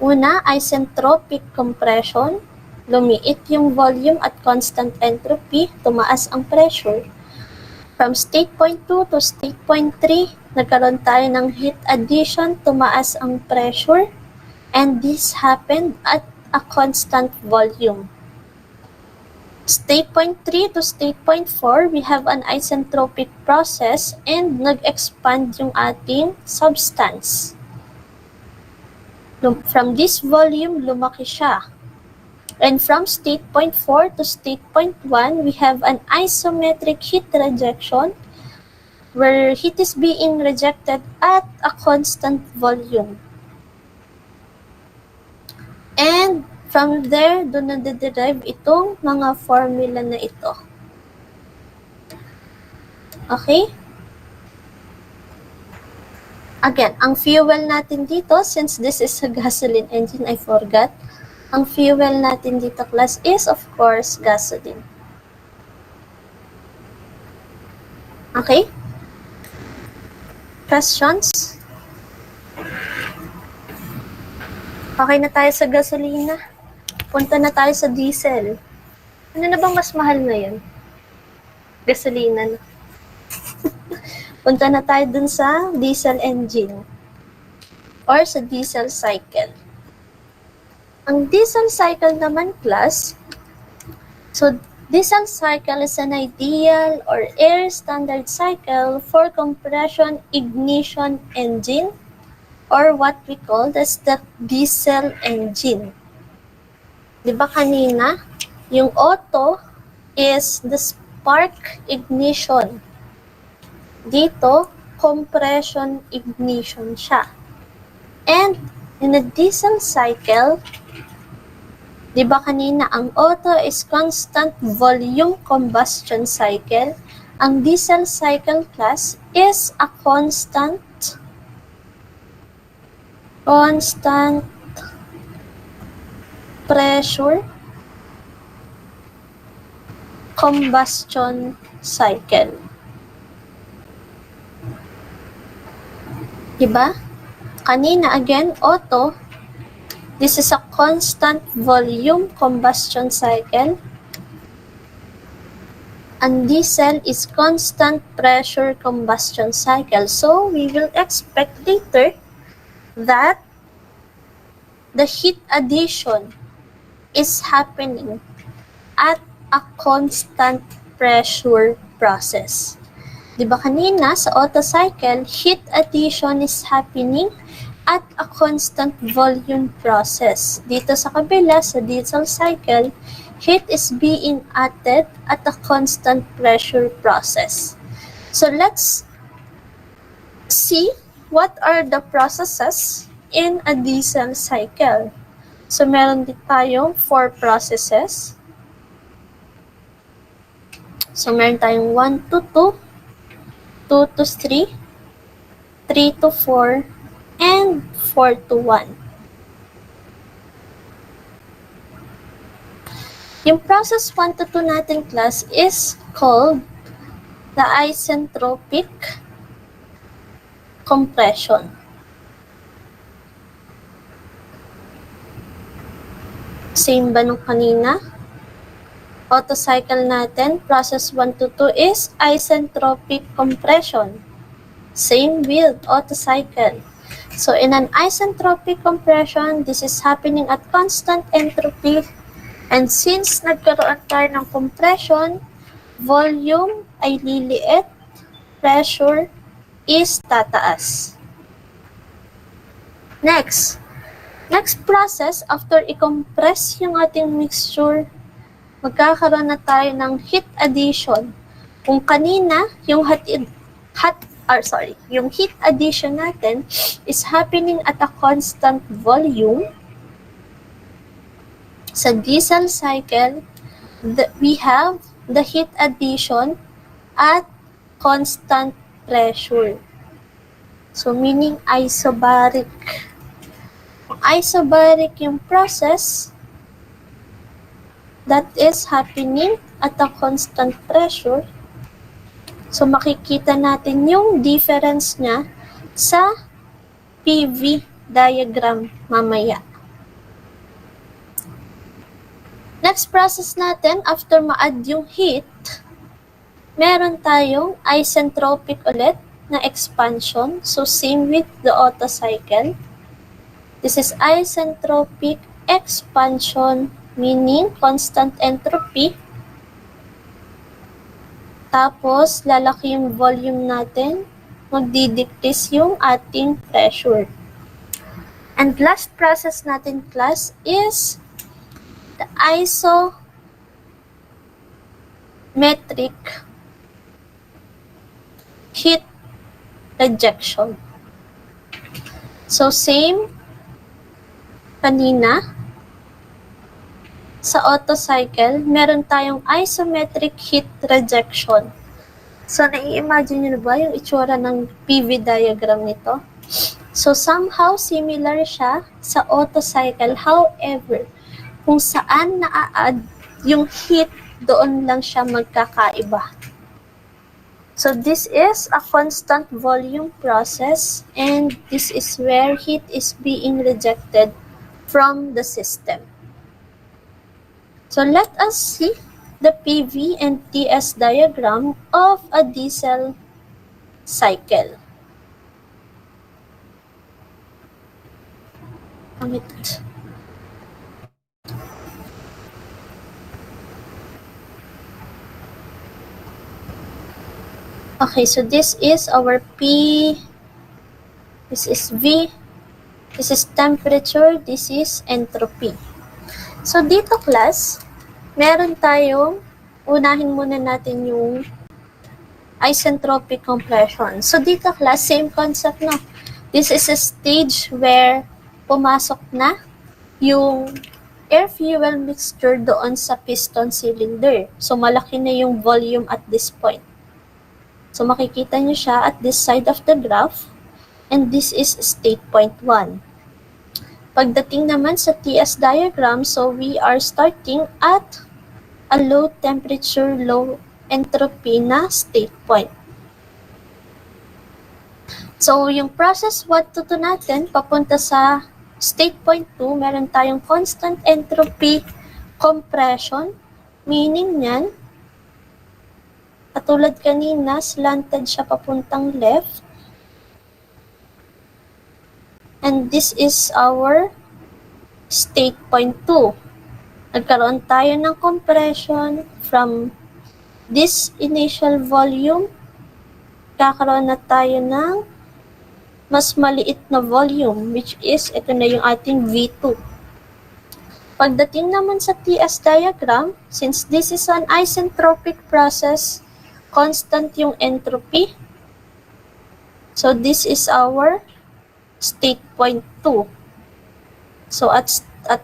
A: Una, isentropic compression. Lumiit yung volume at constant entropy, tumaas ang pressure. From state point 2 to state point 3, nagkaroon tayo ng heat addition, tumaas ang pressure. And this happened at a constant volume. State point 3 to state point 4, we have an isentropic process and nag-expand yung ating substance. From this volume, lumaki siya. And from state point 4 to state point 1, we have an isometric heat rejection where heat is being rejected at a constant volume. And from there, doon na-derive itong mga formula na ito. Okay? Again, ang fuel natin dito, since this is a gasoline engine, I forgot. Ang fuel natin dito, class, is of course gasoline. Okay? Questions? Okay na tayo sa gasolina. Punta na tayo sa diesel. Ano na bang mas mahal ngayon? Gasolina na. Punta na tayo dun sa diesel engine or sa diesel cycle. Ang diesel cycle naman, class, so diesel cycle is an ideal or air standard cycle for compression ignition engine or what we call as the diesel engine. Diba kanina, yung auto is the spark ignition. Dito, compression ignition siya. And in a diesel cycle, di ba kanina ang auto is constant volume combustion cycle. Ang diesel cycle, class, is a constant pressure combustion cycle. Diba? Kanina, again, auto, this is a constant volume combustion cycle. And diesel is constant pressure combustion cycle. So, we will expect later that the heat addition is happening at a constant pressure process. Diba kanina sa auto cycle, heat addition is happening at a constant volume process. Dito sa kabila, sa diesel cycle, heat is being added at a constant pressure process. So let's see what are the processes in a diesel cycle. So meron din tayong 4 processes. So meron tayong 1 to 2, 2 to 3, 3 to 4, and 4 to 1. Yung process 1 to 2 natin, class, is called the isentropic compression. Same ba nung kanina? Auto cycle natin, process 1 to 2 is isentropic compression. Same with auto cycle. So in an isentropic compression, this is happening at constant entropy. And since nagkaroon tayo ng compression, volume ay liliit, pressure is tataas. Next process, after i-compress yung ating mixture, magkakaroon na tayo ng heat addition. Kung kanina, yung yung heat addition natin is happening at a constant volume. Sa diesel cycle, we have the heat addition at constant pressure. So, meaning isobaric. Kung isobaric yung process, that is happening at a constant pressure. So, makikita natin yung difference niya sa PV diagram mamaya. Next process natin, after ma-add yung heat, meron tayong isentropic ulit na expansion. So, same with the auto cycle. This is isentropic expansion, meaning constant entropy. Tapos, lalaki yung volume natin, magdi-decrease yung ating pressure. And last process natin, class, is the isometric heat rejection. So, same kanina, sa auto cycle, meron tayong isometric heat rejection. So, nai-imagine nyo na ba yung itsura ng PV diagram nito? So, somehow similar siya sa Otto cycle. However, kung saan na-add yung heat, doon lang siya magkakaiba. So, this is a constant volume process, and this is where heat is being rejected from the system. So, let us see the PV and TS diagram of a diesel cycle. Pangit. Okay, so this is our P, this is V, this is temperature, this is entropy. So dito class, meron tayong, unahin muna natin yung isentropic compression. So dito class, same concept no. This is a stage where pumasok na yung air-fuel mixture doon sa piston cylinder. So malaki na yung volume at this point. So, makikita nyo siya at this side of the graph, and this is state point 1. Pagdating naman sa TS diagram, so we are starting at a low temperature, low entropy na state point. So, yung process 1 to 2 natin, papunta sa state point 2, meron tayong constant entropy compression, meaning nyan, katulad kanina, slanted siya papuntang left. And this is our state point 2. Nagkaroon tayo ng compression from this initial volume. Kakaroon na tayo ng mas maliit na volume, which is, ito na yung ating V2. Pagdating naman sa TS diagram, since this is an isentropic process, constant yung entropy. So, this is our state point 2. So, at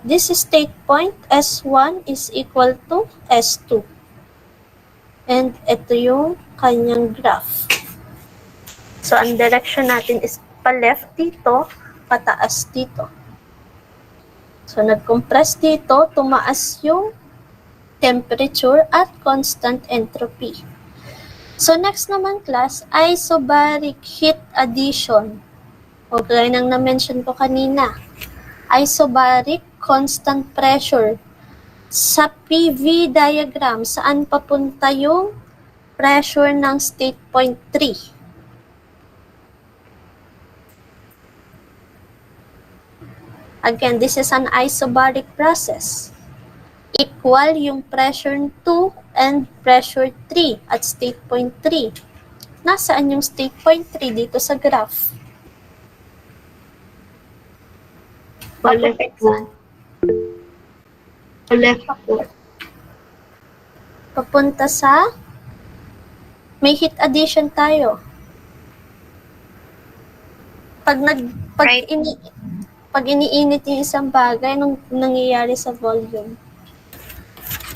A: this state point, S1 is equal to S2. And ito yung kanyang graph. So, ang direction natin is pa-left dito, pataas dito. So, nag-compress dito, tumaas yung temperature at constant entropy. So, next naman class, isobaric heat addition. O gaya ng na-mention ko kanina. Isobaric constant pressure. Sa PV diagram, saan papunta yung pressure ng state point 3? Again, this is an isobaric process. Equal yung pressure 2 and pressure 3 at state point 3. Nasaan yung state point 3 dito sa graph?
C: Left po. Left po.
A: Papunta sa may heat addition tayo. Pag iniinit yung isang bagay, nung nangyayari sa volume.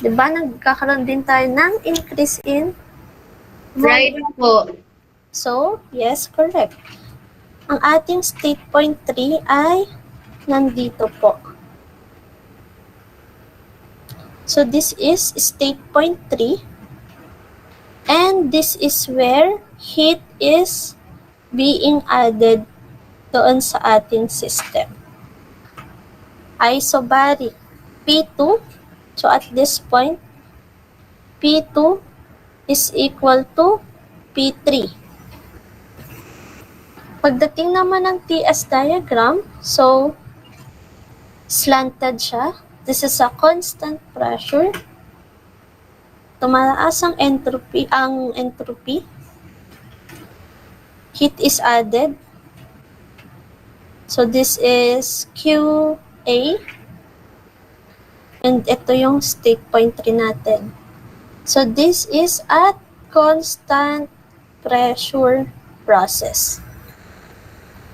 A: Diba, nagkakaroon din tayo ng increase in
C: Right
A: volume.
C: po.
A: So, yes, correct. Ang ating state point 3 ay nandito po. So, this is state point 3. And this is where heat is being added doon sa ating system. Isobaric P2. So, at this point, P2 is equal to P3. Pagdating naman ng TS diagram, so, slanted siya. This is a constant pressure. Tumataas ang entropy. Heat is added. So, this is QA. And ito yung state point 3 natin. So, this is at constant pressure process.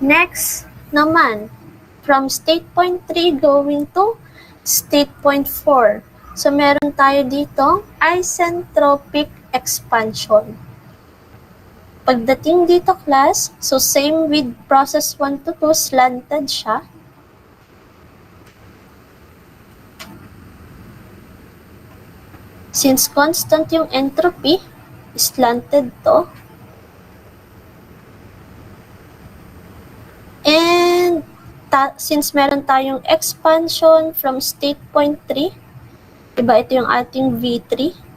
A: Next naman, from state point 3 going to state point 4. So, meron tayo dito isentropic expansion. pagdating dito class, so same with process 1 to 2, slanted siya. Since constant yung entropy, slanted to. And since meron tayong expansion from state point 3, diba ito yung ating V3,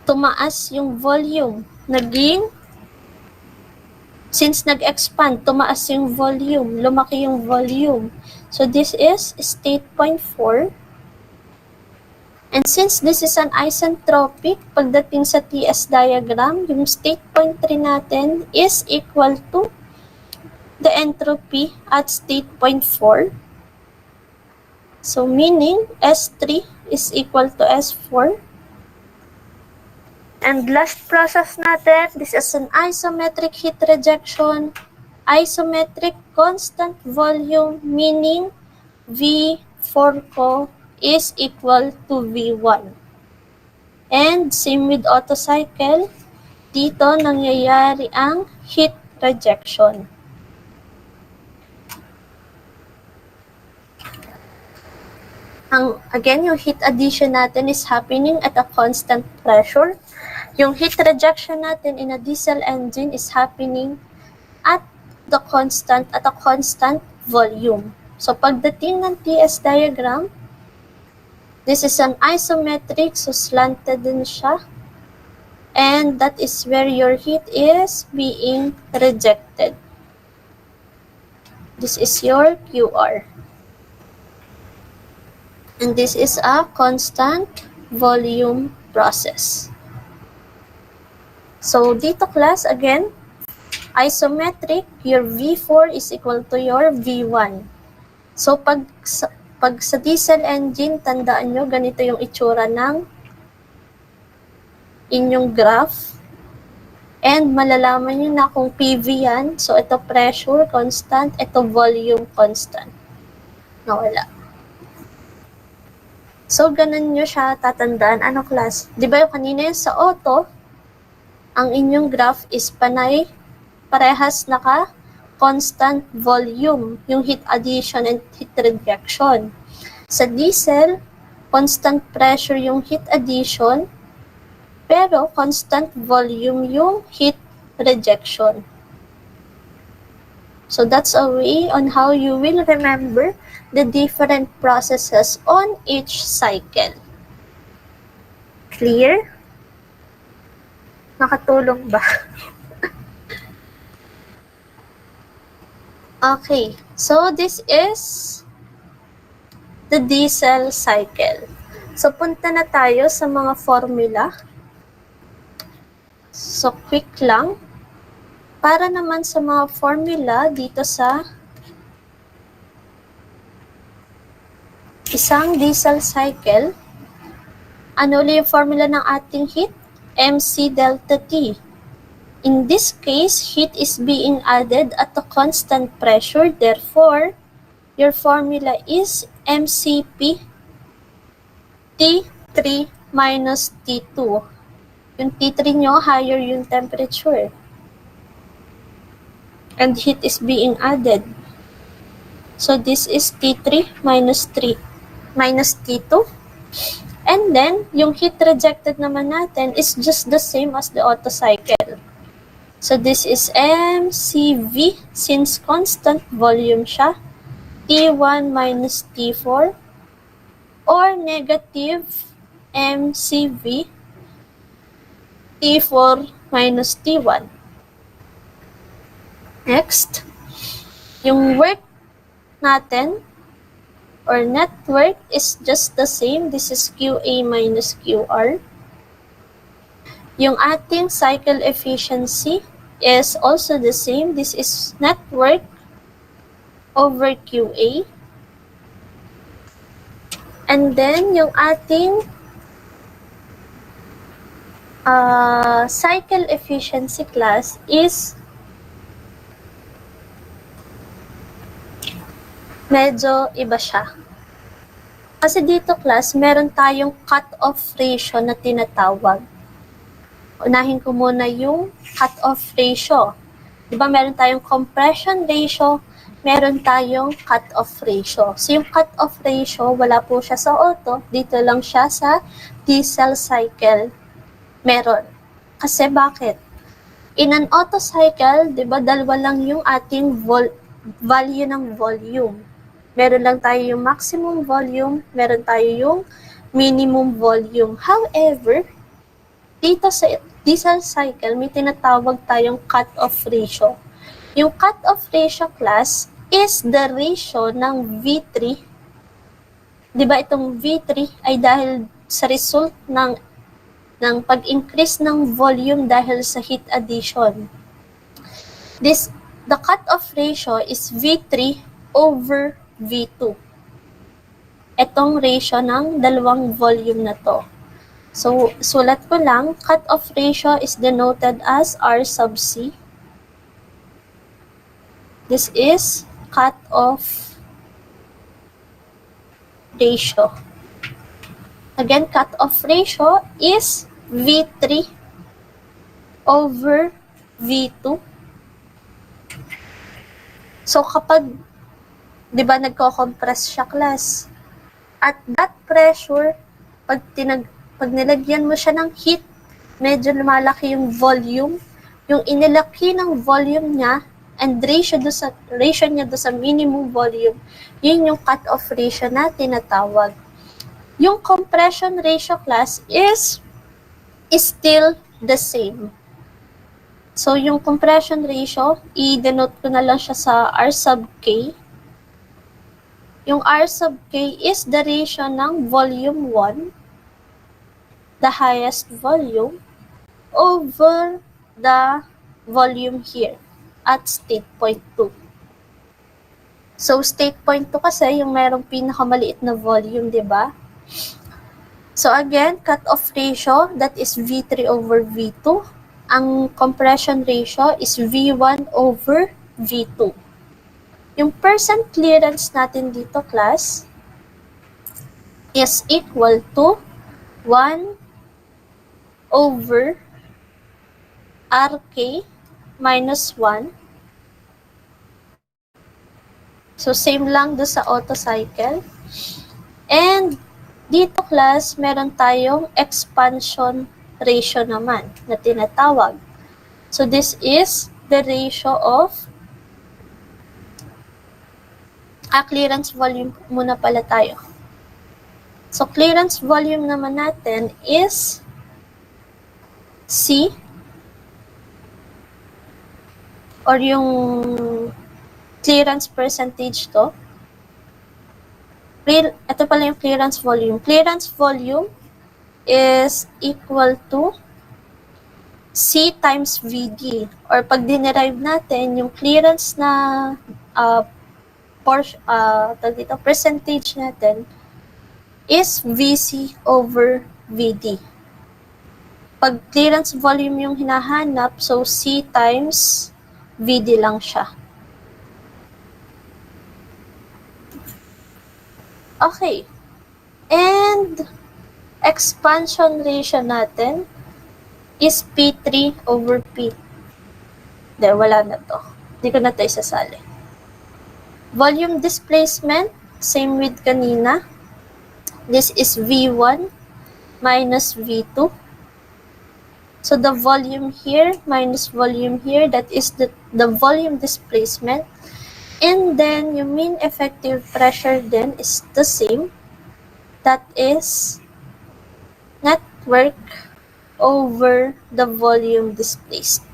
A: tumaas yung volume. Since nag-expand, tumaas yung volume, lumaki yung volume. So this is state point 4. And since this is an isentropic, pagdating sa TS diagram, yung state point 3 natin is equal to the entropy at state point 4. So meaning S3 is equal to S4. And last process natin, this is an isometric heat rejection, isometric constant volume, meaning V4 ko is equal to V1. And same with Otto cycle, dito nangyayari ang heat rejection. Again, yung heat addition natin is happening at a constant pressure. Yung heat rejection natin in a diesel engine is happening at a constant volume. So pagdating ng TS diagram, this is an isometric, so slanted din siya. And that is where your heat is being rejected. This is your QR. And this is a constant volume process. So dito class, again, isometric, your V4 is equal to your V1. So pag sa diesel engine, tandaan nyo, ganito yung itsura ng inyong graph. And malalaman nyo na kung PV yan. So ito pressure constant, ito volume constant. Nawala. So ganun nyo siya tatandaan. Ano class? Di ba yung kanina yung sa auto, ang inyong graph is panay, parehas naka constant volume, yung heat addition and heat rejection. Sa diesel, constant pressure yung heat addition, pero constant volume yung heat rejection. So that's a way on how you will remember the different processes on each cycle. Clear? Nakatulong ba? Okay, so this is the diesel cycle. So punta na tayo sa mga formula. So quick lang. Para naman sa mga formula dito sa isang diesel cycle, ano ulit yung formula ng ating heat? MC delta T. In this case, heat is being added at a constant pressure. Therefore, your formula is MCP T3 minus T2. Yung T3 nyo, higher yung temperature. And heat is being added. So this is T3 minus T2. And then, yung heat rejected naman natin is just the same as the Otto cycle. So this is MCV, since constant volume siya, T1 minus T4, or negative MCV, T4 minus T1. Next, yung work natin, or net work, is just the same. This is QA minus QR. Yung ating cycle efficiency is also the same. This is net work over QA. And then, yung ating cycle efficiency class is medyo iba siya. Kasi dito class, meron tayong cut-off ratio na tinatawag. Unahin ko muna yung cut-off ratio. Diba meron tayong compression ratio, meron tayong cut-off ratio. So yung cut-off ratio, wala po siya sa Otto, dito lang siya sa diesel cycle. Meron. Kasi bakit? In an Otto cycle, diba dalawa lang yung ating value ng volume. Meron lang tayo yung maximum volume, meron tayo yung minimum volume. However, dito sa diesel cycle, may tinatawag tayong cut-off ratio. Yung cut-off ratio class is the ratio ng V3. Diba itong V3 ay dahil sa result ng pag-increase ng volume dahil sa heat addition. The cut-off ratio is V3 over V2. Itong ratio ng dalawang volume na to. So, sulat ko lang, cut-off ratio is denoted as R sub C. This is cut-off ratio. Again, cut-off ratio is V3 over V2. So, kapag, di ba, nagko-compress siya class, at that pressure, pag nilagyan mo siya ng heat, medyo lumalaki yung volume. Yung inilaki ng volume niya and ratio niya do sa minimum volume, yun yung cut-off ratio na tinatawag. Yung compression ratio class is still the same. So, yung compression ratio, i-denote ko na lang siya sa R sub K. Yung R sub K is the ratio ng volume 1, the highest volume, over the volume here at state point 2. So, state point 2 kasi yung merong pinakamaliit na volume, di ba? So, again, cut-off ratio, that is V3 over V2. Ang compression ratio is V1 over V2. Yung percent clearance natin dito, class, is equal to 1 over RK minus 1. So, same lang do sa Otto cycle. And, dito class, meron tayong expansion ratio naman na tinatawag. So, this is the ratio of clearance volume muna pala tayo. So, clearance volume naman natin is C or yung clearance percentage to. Ito pala yung clearance volume. Clearance volume is equal to C times VD. Or pag dinerive natin, yung clearance na percentage natin is VC over VD. Pag clearance volume yung hinahanap, so C times VD lang siya. Okay. And expansion ratio natin is P3 over P. Hindi, wala na to. Hindi ko na to isasali. Volume displacement, same with kanina. This is V1 minus V2. So the volume here minus volume here, that is the volume displacement. And then, yung mean effective pressure then is the same. That is net work over the volume displaced.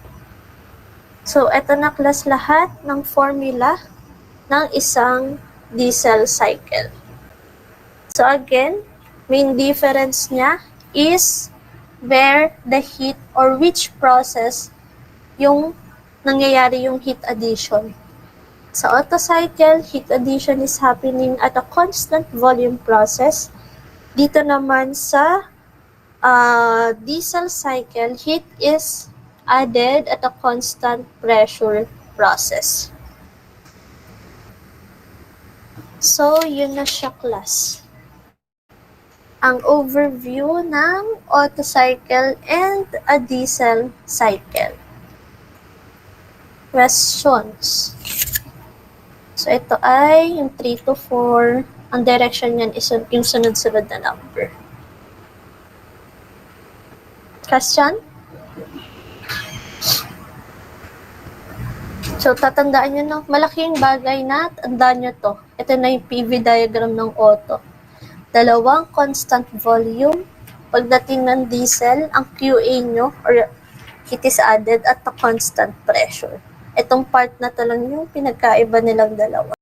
A: So, eto na class lahat ng formula ng isang diesel cycle. So, again, main difference niya is where the heat or which process yung nangyayari yung heat addition. Sa Otto cycle, heat addition is happening at a constant volume process. Dito naman sa diesel cycle, heat is added at a constant pressure process. So, yun na siya, class. ang overview ng Otto cycle and a diesel cycle. Questions. So, ito ay yung 3 to 4. Ang direction niyan is yung sunod-sunod na number. Question? So, tatandaan nyo, no? Malaking bagay na tandaan nyo to. Ito na yung PV diagram ng Otto. Dalawang constant volume. Pagdating ng diesel, ang QA nyo, or heat is added at a constant pressure. Itong part na to lang yung pinagkaiba nilang dalawa.